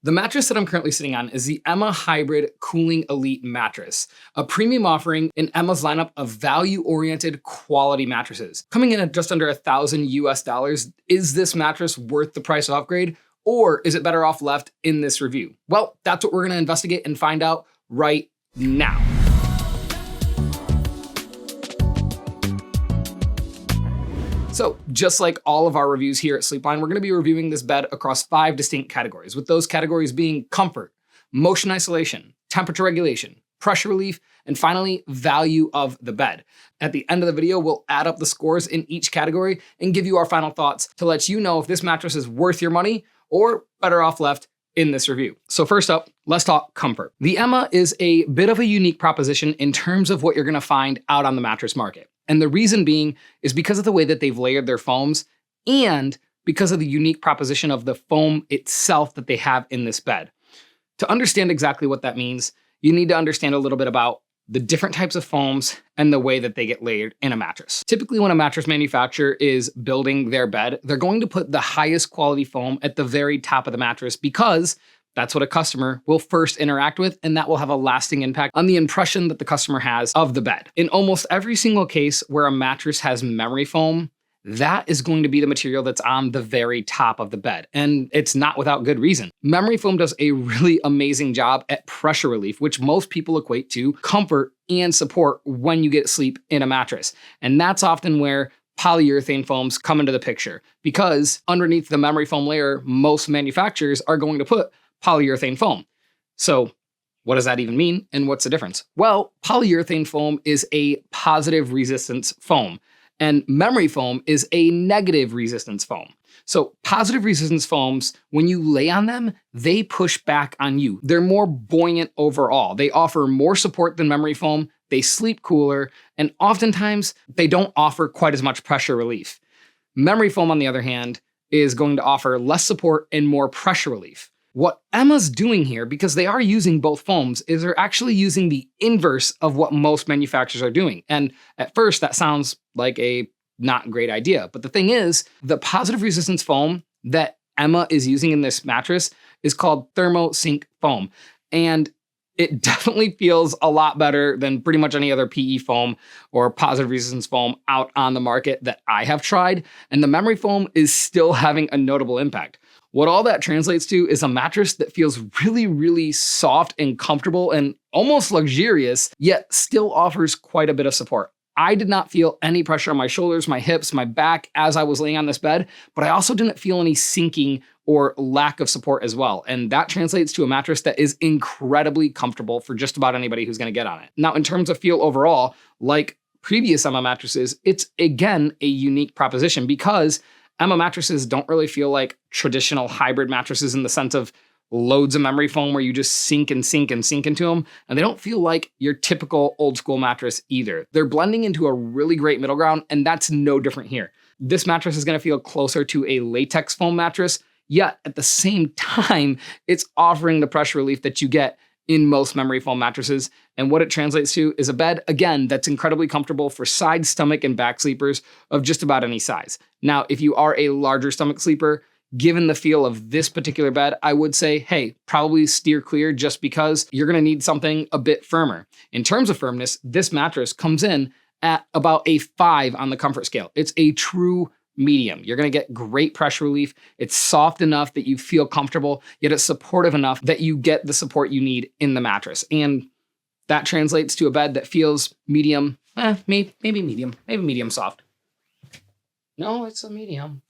The mattress that I'm currently sitting on is the Emma Hybrid Cooling Elite Mattress, a premium offering in Emma's lineup of value-oriented quality mattresses. Coming in at just under $1,000 US, is this mattress worth the price of upgrade, or is it better off left in this review? Well, that's what we're gonna investigate and find out right now. So just like all of our reviews here at Sleepline, we're gonna be reviewing this bed across 5 distinct categories, with those categories being comfort, motion isolation, temperature regulation, pressure relief, and finally, value of the bed. At the end of the video, we'll add up the scores in each category and give you our final thoughts to let you know if this mattress is worth your money or better off left in this review. So first up, let's talk comfort. The Emma is a bit of a unique proposition in terms of what you're gonna find out on the mattress market. And the reason being is because of the way that they've layered their foams and because of the unique proposition of the foam itself that they have in this bed. To understand exactly what that means, you need to understand a little bit about the different types of foams and the way that they get layered in a mattress. Typically, when a mattress manufacturer is building their bed, they're going to put the highest quality foam at the very top of the mattress because that's what a customer will first interact with, and that will have a lasting impact on the impression that the customer has of the bed. In almost every single case where a mattress has memory foam, that is going to be the material that's on the very top of the bed. And it's not without good reason. Memory foam does a really amazing job at pressure relief, which most people equate to comfort and support when you get sleep in a mattress. And that's often where polyurethane foams come into the picture, because underneath the memory foam layer, most manufacturers are going to put polyurethane foam. So what does that even mean? And what's the difference? Well, polyurethane foam is a positive resistance foam, and memory foam is a negative resistance foam. So positive resistance foams, when you lay on them, they push back on you. They're more buoyant overall. They offer more support than memory foam. They sleep cooler, and oftentimes they don't offer quite as much pressure relief. Memory foam, on the other hand, is going to offer less support and more pressure relief. What Emma's doing here, because they are using both foams, is they're actually using the inverse of what most manufacturers are doing. And at first, that sounds like a not great idea. But the thing is, the positive resistance foam that Emma is using in this mattress is called ThermoSync foam. And it definitely feels a lot better than pretty much any other PE foam or positive resistance foam out on the market that I have tried. And the memory foam is still having a notable impact. What all that translates to is a mattress that feels really, really soft and comfortable and almost luxurious, yet still offers quite a bit of support. I did not feel any pressure on my shoulders, my hips, my back as I was laying on this bed, but I also didn't feel any sinking or lack of support as well. And that translates to a mattress that is incredibly comfortable for just about anybody who's gonna get on it. Now, in terms of feel overall, like previous Emma mattresses, it's again a unique proposition because Emma mattresses don't really feel like traditional hybrid mattresses in the sense of loads of memory foam where you just sink and sink and sink into them. And they don't feel like your typical old school mattress either. They're blending into a really great middle ground, and that's no different here. This mattress is gonna feel closer to a latex foam mattress, yet at the same time, it's offering the pressure relief that you get in most memory foam mattresses. And what it translates to is a bed, again, that's incredibly comfortable for side, stomach, and back sleepers of just about any size. Now, if you are a larger stomach sleeper, given the feel of this particular bed, I would say, hey, probably steer clear just because you're gonna need something a bit firmer. In terms of firmness, this mattress comes in at about a 5 on the comfort scale. It's a true medium. You're gonna get great pressure relief. It's soft enough that you feel comfortable, yet it's supportive enough that you get the support you need in the mattress. And that translates to a bed that feels medium, maybe medium soft. No, it's a medium.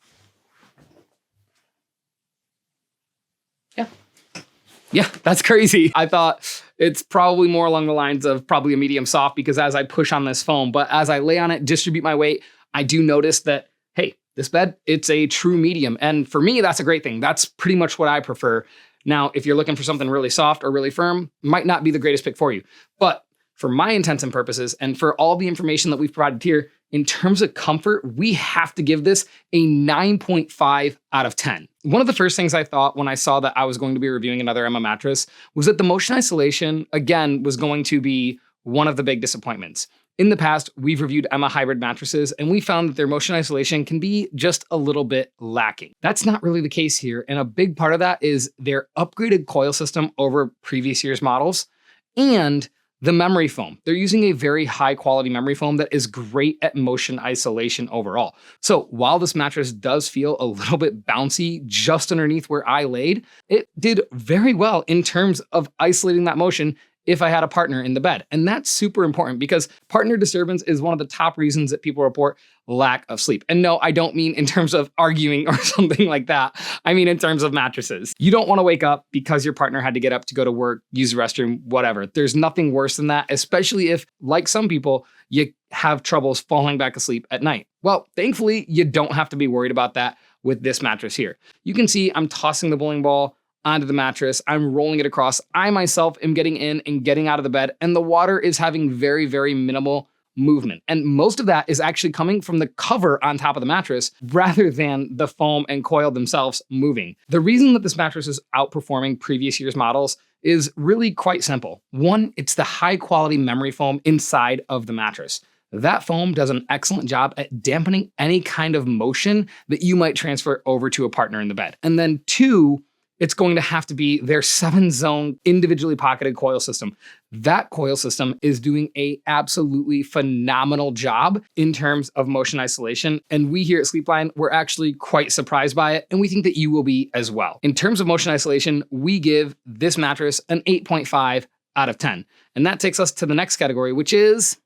Yeah, that's crazy. I thought it's probably more along the lines of probably a medium soft because as I push on this foam, but as I lay on it, distribute my weight, I do notice that, hey, this bed, it's a true medium. And for me, that's a great thing. That's pretty much what I prefer. Now, if you're looking for something really soft or really firm, might not be the greatest pick for you. But for my intents and purposes, and for all the information that we've provided here, in terms of comfort, we have to give this a 9.5 out of 10. One of the first things I thought when I saw that I was going to be reviewing another Emma mattress was that the motion isolation, again, was going to be one of the big disappointments. In the past, we've reviewed Emma hybrid mattresses, and we found that their motion isolation can be just a little bit lacking. That's not really the case here, and a big part of that is their upgraded coil system over previous year's models and the memory foam. They're using a very high quality memory foam that is great at motion isolation overall. So while this mattress does feel a little bit bouncy just underneath where I laid, it did very well in terms of isolating that motion if I had a partner in the bed. And that's super important because partner disturbance is one of the top reasons that people report lack of sleep. And no, I don't mean in terms of arguing or something like that. I mean in terms of mattresses. You don't want to wake up because your partner had to get up to go to work, use the restroom, whatever. There's nothing worse than that, especially if, like some people, you have troubles falling back asleep at night. Well, thankfully, you don't have to be worried about that with this mattress here. You can see I'm tossing the bowling ball onto the mattress. I'm rolling it across. I myself am getting in and getting out of the bed, and the water is having very, very minimal movement. And most of that is actually coming from the cover on top of the mattress rather than the foam and coil themselves moving. The reason that this mattress is outperforming previous year's models is really quite simple. One, it's the high quality memory foam inside of the mattress. That foam does an excellent job at dampening any kind of motion that you might transfer over to a partner in the bed. And then two, it's going to have to be their 7-zone individually pocketed coil system. That coil system is doing a absolutely phenomenal job in terms of motion isolation. And we here at Sleepline, we're actually quite surprised by it. And we think that you will be as well. In terms of motion isolation, we give this mattress an 8.5 out of 10. And that takes us to the next category, which is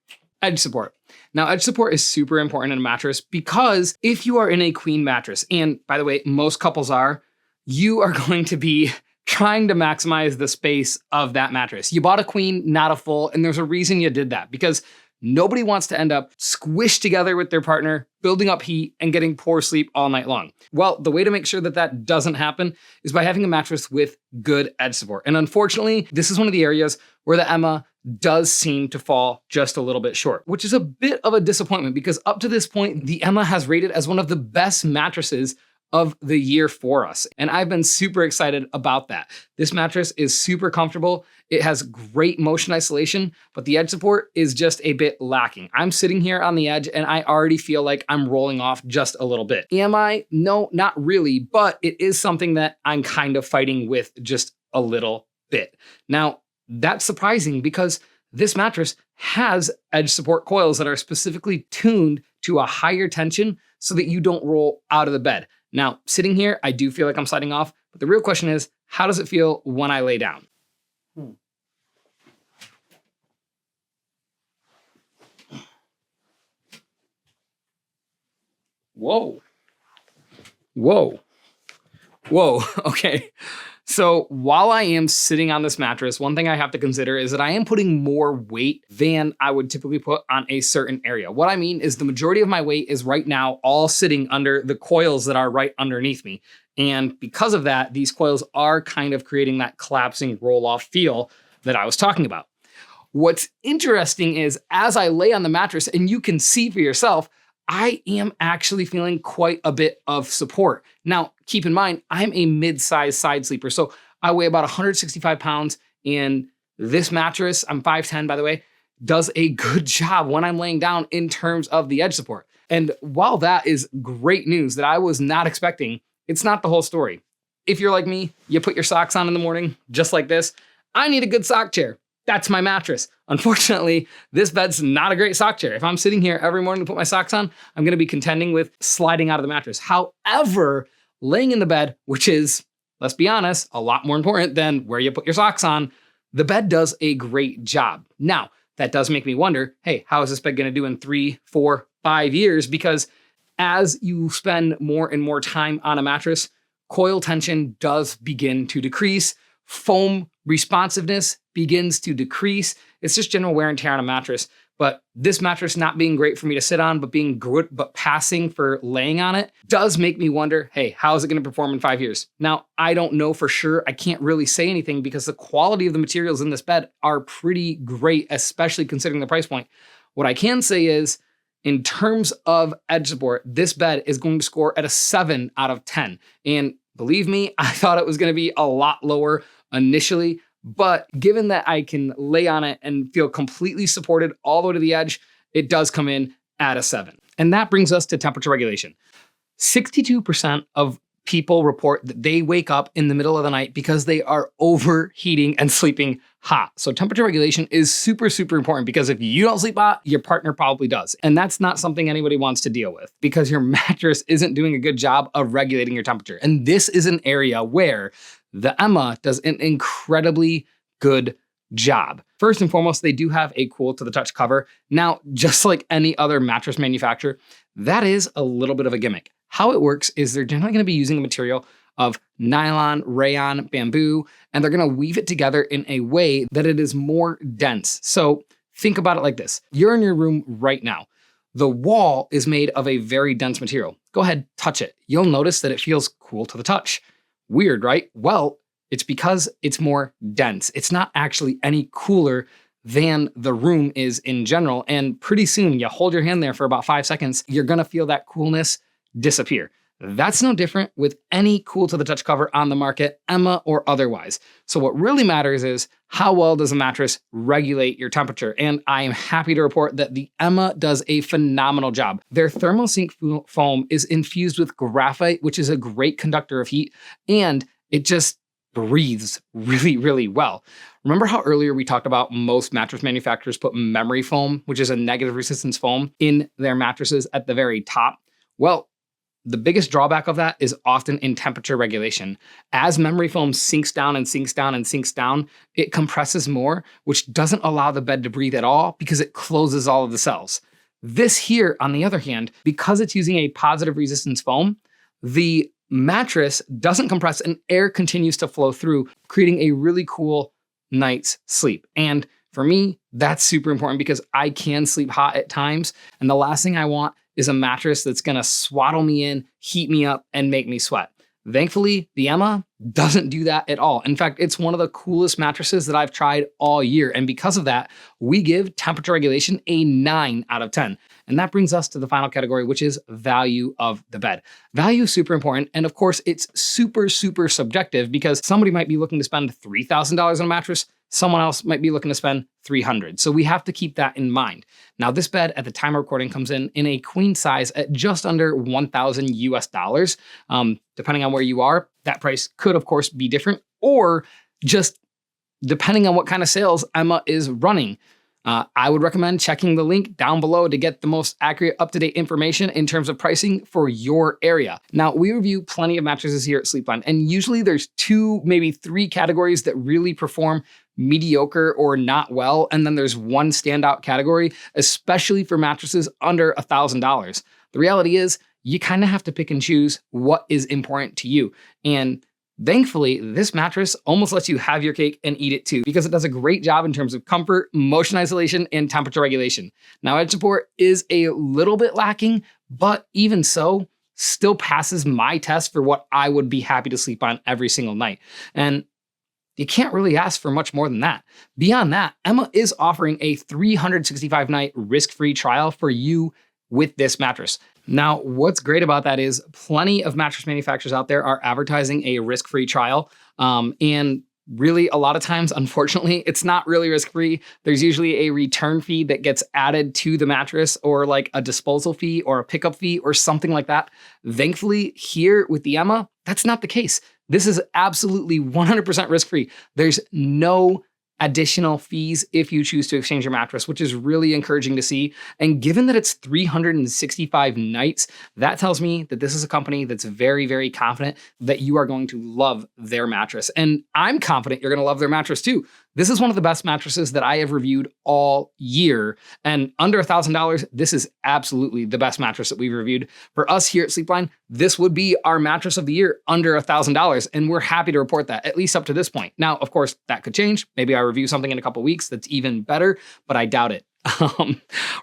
edge support. Now, edge support is super important in a mattress because if you are in a queen mattress, and by the way, most couples are, you are going to be trying to maximize the space of that mattress. You bought a queen, not a full, and there's a reason you did that because nobody wants to end up squished together with their partner, building up heat and getting poor sleep all night long. Well, the way to make sure that that doesn't happen is by having a mattress with good edge support. And unfortunately, this is one of the areas where the Emma does seem to fall just a little bit short, which is a bit of a disappointment because up to this point, the Emma has rated as one of the best mattresses of the year for us. And I've been super excited about that. This mattress is super comfortable. It has great motion isolation, but the edge support is just a bit lacking. I'm sitting here on the edge and I already feel like I'm rolling off just a little bit. Am I? No, not really, but it is something that I'm kind of fighting with just a little bit. Now, that's surprising because this mattress has edge support coils that are specifically tuned to a higher tension so that you don't roll out of the bed. Now, sitting here, I do feel like I'm sliding off, but the real question is, how does it feel when I lay down? Whoa. Whoa. Whoa. Okay. So while I am sitting on this mattress, one thing I have to consider is that I am putting more weight than I would typically put on a certain area. What I mean is the majority of my weight is right now all sitting under the coils that are right underneath me. And because of that, these coils are kind of creating that collapsing roll-off feel that I was talking about. What's interesting is as I lay on the mattress, and you can see for yourself, I am actually feeling quite a bit of support. Now, keep in mind, I'm a mid-sized side sleeper, so I weigh about 165 pounds, and this mattress, I'm 5'10", by the way, does a good job when I'm laying down in terms of the edge support. And while that is great news that I was not expecting, it's not the whole story. If you're like me, you put your socks on in the morning, just like this. I need a good sock chair. That's my mattress. Unfortunately, this bed's not a great sock chair. If I'm sitting here every morning to put my socks on, I'm going to be contending with sliding out of the mattress. However, laying in the bed, which is, let's be honest, a lot more important than where you put your socks on, the bed does a great job. Now, that does make me wonder, hey, how is this bed going to do in 3, 4, 5 years? Because as you spend more and more time on a mattress, coil tension does begin to decrease. Foam responsiveness begins to decrease. It's just general wear and tear on a mattress. But this mattress not being great for me to sit on, but being good, but passing for laying on it does make me wonder, hey, how is it going to perform in 5 years? Now, I don't know for sure. I can't really say anything because the quality of the materials in this bed are pretty great, especially considering the price point. What I can say is, in terms of edge support, this bed is going to score at a 7 out of 10. And believe me, I thought it was going to be a lot lower initially, but given that I can lay on it and feel completely supported all the way to the edge, it does come in at a 7. And that brings us to temperature regulation. 62% of people report that they wake up in the middle of the night because they are overheating and sleeping hot. So temperature regulation is super, super important, because if you don't sleep hot, your partner probably does. And that's not something anybody wants to deal with, because your mattress isn't doing a good job of regulating your temperature. And this is an area where the Emma does an incredibly good job. First and foremost, they do have a cool to the touch cover. Now, just like any other mattress manufacturer, that is a little bit of a gimmick. How it works is they're generally going to be using a material of nylon, rayon, bamboo, and they're going to weave it together in a way that it is more dense. So think about it like this. You're in your room right now. The wall is made of a very dense material. Go ahead, touch it. You'll notice that it feels cool to the touch. Weird, right? Well, it's because it's more dense. It's not actually any cooler than the room is in general. And pretty soon, you hold your hand there for about 5 seconds, you're going to feel that coolness disappear. That's no different with any cool to the touch cover on the market, Emma or otherwise. So what really matters is how well does a mattress regulate your temperature? And I am happy to report that the Emma does a phenomenal job. Their thermosync foam is infused with graphite, which is a great conductor of heat, and it just breathes really, really well. Remember how earlier we talked about most mattress manufacturers put memory foam, which is a negative resistance foam, in their mattresses at the very top? Well, the biggest drawback of that is often in temperature regulation. As memory foam sinks down and sinks down and sinks down, it compresses more, which doesn't allow the bed to breathe at all because it closes all of the cells. This here, on the other hand, because it's using a positive resistance foam, the mattress doesn't compress and air continues to flow through, creating a really cool night's sleep. And for me, that's super important because I can sleep hot at times. And the last thing I want is a mattress that's gonna swaddle me in, heat me up, and make me sweat. Thankfully, the Emma doesn't do that at all. In fact, it's one of the coolest mattresses that I've tried all year. And because of that, we give temperature regulation a 9 out of 10. And that brings us to the final category, which is value of the bed. Value is super important. And of course, it's super, super subjective because somebody might be looking to spend $3,000 on a mattress. Someone else might be looking to spend $300. So we have to keep that in mind. Now, this bed at the time of recording comes in a queen size at just under $1,000 US. Depending on where you are, that price could of course be different, or just depending on what kind of sales Emma is running. I would recommend checking the link down below to get the most accurate, up-to-date information in terms of pricing for your area. Now, we review plenty of mattresses here at Sleepline, and usually there's 2, maybe 3 categories that really perform mediocre or not well, and then there's one standout category, especially for mattresses under $1,000. The reality is, you kind of have to pick and choose what is important to you. And thankfully, this mattress almost lets you have your cake and eat it too, because it does a great job in terms of comfort, motion isolation, and temperature regulation. Now, edge support is a little bit lacking, but even so, still passes my test for what I would be happy to sleep on every single night. And you can't really ask for much more than that. Beyond that, Emma is offering a 365-night risk-free trial for you with this mattress. Now, what's great about that is plenty of mattress manufacturers out there are advertising a risk-free trial. And really, a lot of times, unfortunately, it's not really risk-free. There's usually a return fee that gets added to the mattress, or like a disposal fee or a pickup fee or something like that. Thankfully, here with the Emma, that's not the case. This is absolutely 100% risk-free. There's no additional fees if you choose to exchange your mattress, which is really encouraging to see. And given that it's 365 nights, that tells me that this is a company that's very, very confident that you are going to love their mattress. And I'm confident you're going to love their mattress too. This is one of the best mattresses that I have reviewed all year. And under $1,000, this is absolutely the best mattress that we've reviewed. For us here at Sleepline, this would be our mattress of the year under $1,000. And we're happy to report that, at least up to this point. Now, of course, that could change. Maybe I review something in a couple weeks that's even better, but I doubt it.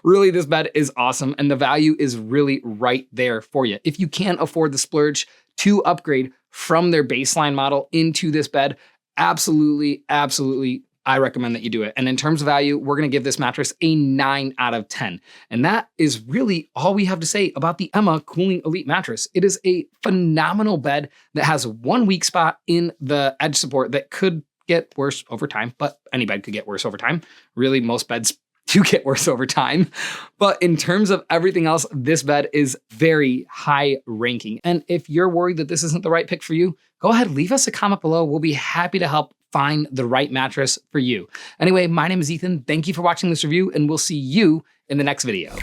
Really, this bed is awesome. And the value is really right there for you. If you can't afford the splurge to upgrade from their baseline model into this bed, absolutely, absolutely, I recommend that you do it. And in terms of value, we're going to give this mattress a 9 out of 10. And that is really all we have to say about the Emma Cooling Elite mattress. It is a phenomenal bed that has one weak spot in the edge support that could get worse over time, but any bed could get worse over time. Really, most beds do get worse over time. But in terms of everything else, this bed is very high ranking. And if you're worried that this isn't the right pick for you, go ahead, leave us a comment below. We'll be happy to help find the right mattress for you. Anyway, my name is Ethan. Thank you for watching this review, and we'll see you in the next video.